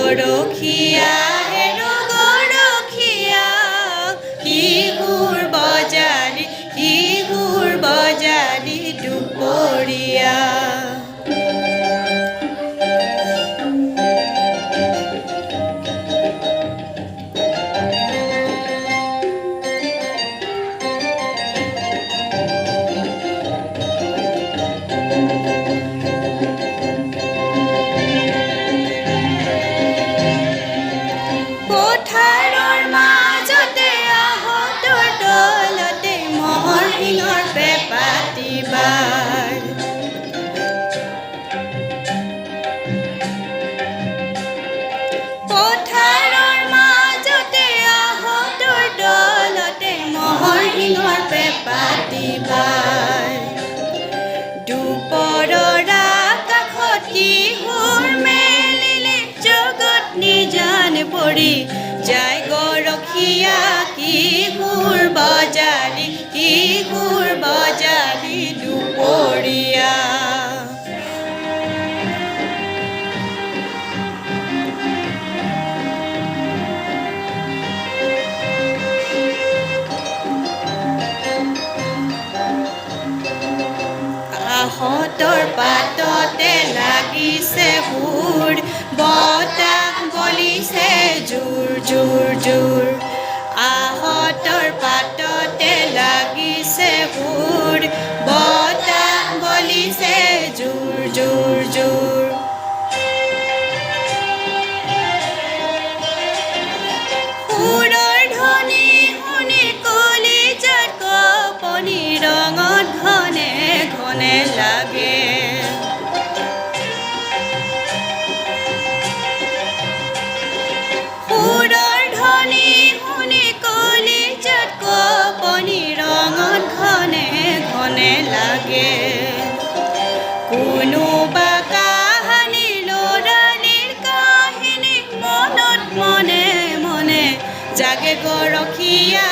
গৰখীয়া হেনো গৰখীয়া কিশোৰ বজালি দুপৰীয়া পথাৰৰ মাজতে আহঁতৰ তলতে মহৰ শিঙৰ পেপাতি বাৰ পথাৰৰ মাজতে আহঁতৰ তলতে মহৰ শিঙৰ পেপাতি বাৰ দুপৰৰ আকাশত কিশোৰ মেলিলে জগত নিজান পৰি যায় গৰখীয়া কিশোৰ বজালি দুপৰীয়া আহঁতৰ পাততে লাগিছে সুৰ বতাহ বলিছে জোৰ জোৰ জোৰ আহঁতৰ পাততে লাগিছে সুৰ বতাহ বলিছে জোৰ জোৰ জোৰ সুৰৰ ধ্বনি শুনি কলিজাত কঁপনি ৰঙত ঘনে ঘনে লাগে সুৰৰ ধ্বনি শুনি কলিজাত কঁপনি ৰঙত ঘনে ঘনে লাগে কোনোবা কাহানি ল'ৰালিৰ কাহিনী মনত মনে মনে জাগে গৰখীয়া